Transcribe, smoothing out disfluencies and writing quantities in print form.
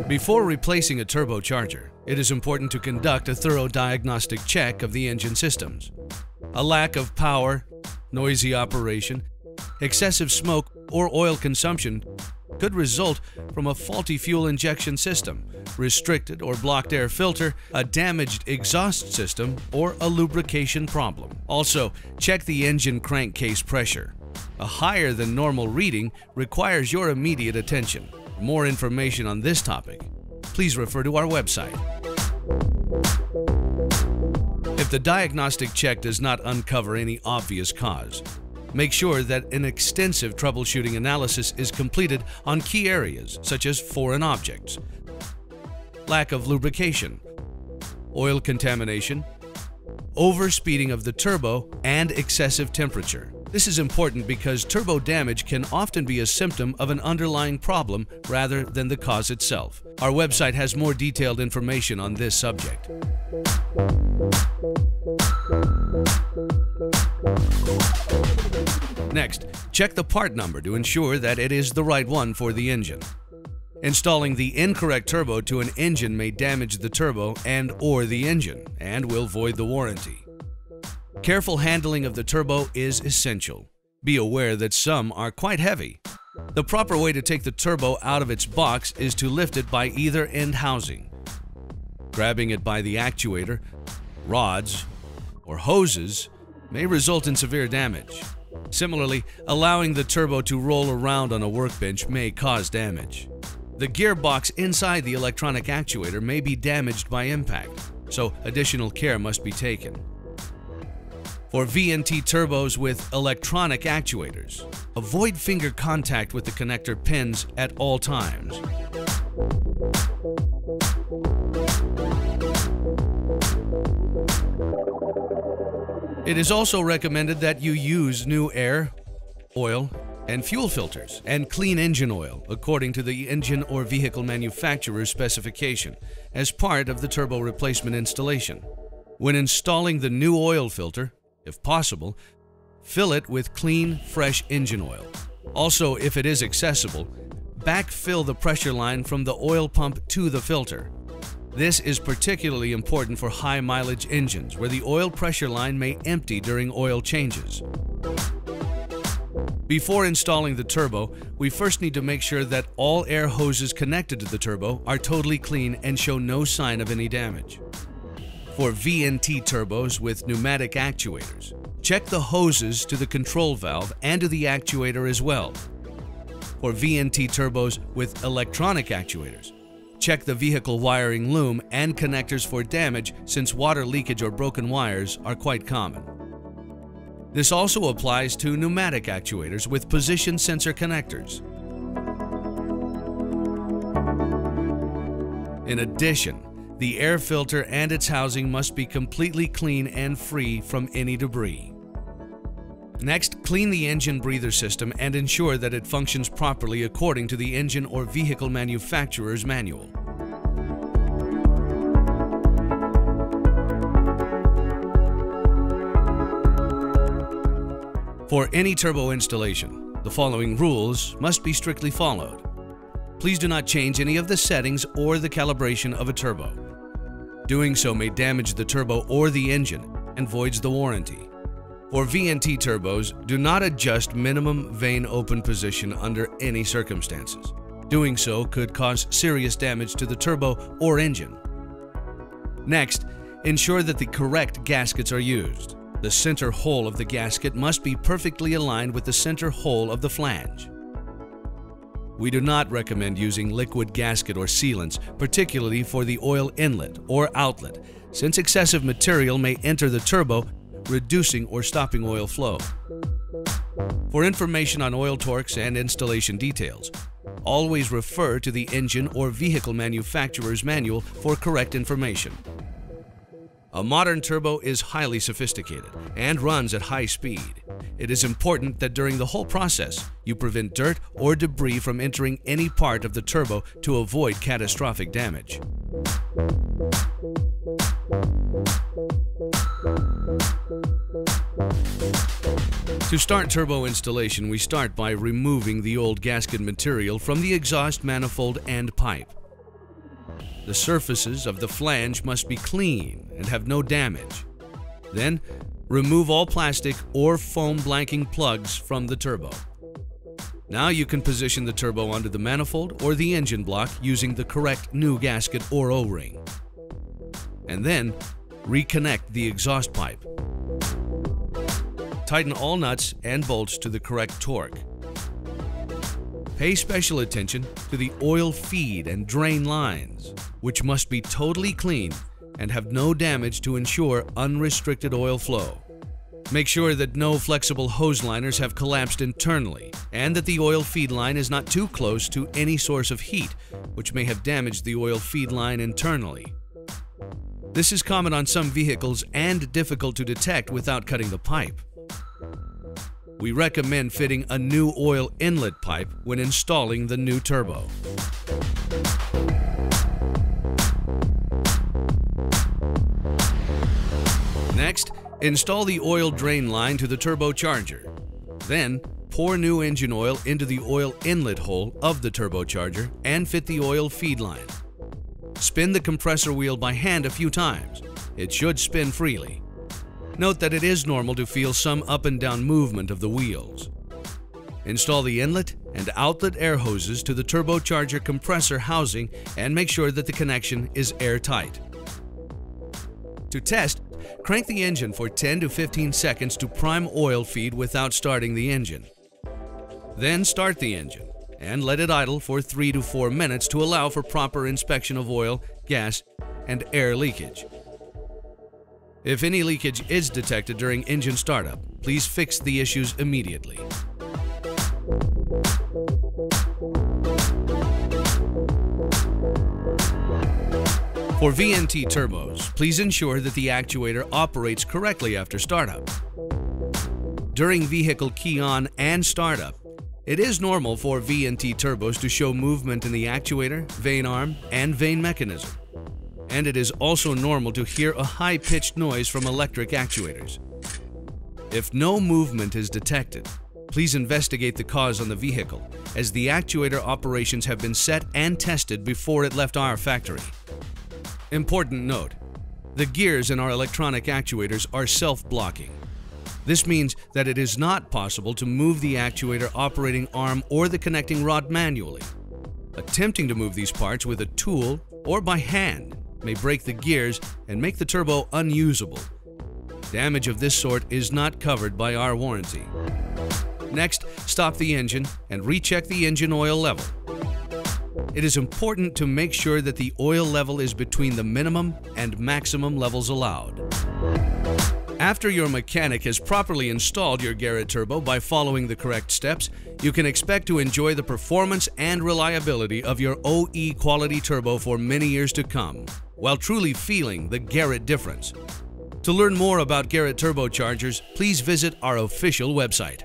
Before replacing a turbocharger, it is important to conduct a thorough diagnostic check of the engine systems. A lack of power, noisy operation, excessive smoke, or oil consumption could result from a faulty fuel injection system, restricted or blocked air filter, a damaged exhaust system, or a lubrication problem. Also, check the engine crankcase pressure. A higher than normal reading requires your immediate attention. For more information on this topic, please refer to our website. If the diagnostic check does not uncover any obvious cause, make sure that an extensive troubleshooting analysis is completed on key areas such as foreign objects, lack of lubrication, oil contamination, overspeeding of the turbo, and excessive temperature. This is important because turbo damage can often be a symptom of an underlying problem rather than the cause itself. Our website has more detailed information on this subject. Next, check the part number to ensure that it is the right one for the engine. Installing the incorrect turbo to an engine may damage the turbo and/or the engine and will void the warranty. Careful handling of the turbo is essential. Be aware that some are quite heavy. The proper way to take the turbo out of its box is to lift it by either end housing. Grabbing it by the actuator, rods, or hoses may result in severe damage. Similarly, allowing the turbo to roll around on a workbench may cause damage. The gearbox inside the electronic actuator may be damaged by impact, so additional care must be taken. For VNT turbos with electronic actuators, avoid finger contact with the connector pins at all times. It is also recommended that you use new air, oil, and fuel filters and clean engine oil according to the engine or vehicle manufacturer's specification as part of the turbo replacement installation. When installing the new oil filter, if possible, fill it with clean, fresh engine oil. Also, if it is accessible, backfill the pressure line from the oil pump to the filter. This is particularly important for high-mileage engines where the oil pressure line may empty during oil changes. Before installing the turbo, we first need to make sure that all air hoses connected to the turbo are totally clean and show no sign of any damage. For VNT turbos with pneumatic actuators, check the hoses to the control valve and to the actuator as well. For VNT turbos with electronic actuators, check the vehicle wiring loom and connectors for damage since water leakage or broken wires are quite common. This also applies to pneumatic actuators with position sensor connectors. In addition, the air filter and its housing must be completely clean and free from any debris. Next, clean the engine breather system and ensure that it functions properly according to the engine or vehicle manufacturer's manual. For any turbo installation, the following rules must be strictly followed. Please do not change any of the settings or the calibration of a turbo. Doing so may damage the turbo or the engine and voids the warranty. For VNT turbos, do not adjust minimum vane open position under any circumstances. Doing so could cause serious damage to the turbo or engine. Next, ensure that the correct gaskets are used. The center hole of the gasket must be perfectly aligned with the center hole of the flange. We do not recommend using liquid gasket or sealants, particularly for the oil inlet or outlet, since excessive material may enter the turbo, reducing or stopping oil flow. For information on oil torques and installation details, always refer to the engine or vehicle manufacturer's manual for correct information. A modern turbo is highly sophisticated and runs at high speed. It is important that during the whole process, you prevent dirt or debris from entering any part of the turbo to avoid catastrophic damage. To start turbo installation, we start by removing the old gasket material from the exhaust manifold and pipe. The surfaces of the flange must be clean and have no damage. Then, remove all plastic or foam blanking plugs from the turbo. Now you can position the turbo onto the manifold or the engine block using the correct new gasket or O-ring. And then, reconnect the exhaust pipe. Tighten all nuts and bolts to the correct torque. Pay special attention to the oil feed and drain lines, which must be totally clean and have no damage to ensure unrestricted oil flow. Make sure that no flexible hose liners have collapsed internally and that the oil feed line is not too close to any source of heat, which may have damaged the oil feed line internally. This is common on some vehicles and difficult to detect without cutting the pipe. We recommend fitting a new oil inlet pipe when installing the new turbo. Next, install the oil drain line to the turbocharger. Then, pour new engine oil into the oil inlet hole of the turbocharger and fit the oil feed line. Spin the compressor wheel by hand a few times. It should spin freely. Note that it is normal to feel some up and down movement of the wheels. Install the inlet and outlet air hoses to the turbocharger compressor housing and make sure that the connection is airtight. To test, crank the engine for 10 to 15 seconds to prime oil feed without starting the engine. Then start the engine and let it idle for 3 to 4 minutes to allow for proper inspection of oil, gas, and air leakage. If any leakage is detected during engine startup, please fix the issues immediately. For VNT turbos, please ensure that the actuator operates correctly after startup. During vehicle key on and startup, it is normal for VNT turbos to show movement in the actuator, vane arm, and vane mechanism. And it is also normal to hear a high-pitched noise from electric actuators. If no movement is detected, please investigate the cause on the vehicle, as the actuator operations have been set and tested before it left our factory. Important note: the gears in our electronic actuators are self-blocking. This means that it is not possible to move the actuator operating arm or the connecting rod manually. Attempting to move these parts with a tool or by hand may break the gears and make the turbo unusable. Damage of this sort is not covered by our warranty. Next, stop the engine and recheck the engine oil level. It is important to make sure that the oil level is between the minimum and maximum levels allowed. After your mechanic has properly installed your Garrett turbo by following the correct steps, you can expect to enjoy the performance and reliability of your OE quality turbo for many years to come, while truly feeling the Garrett difference. To learn more about Garrett turbochargers, please visit our official website.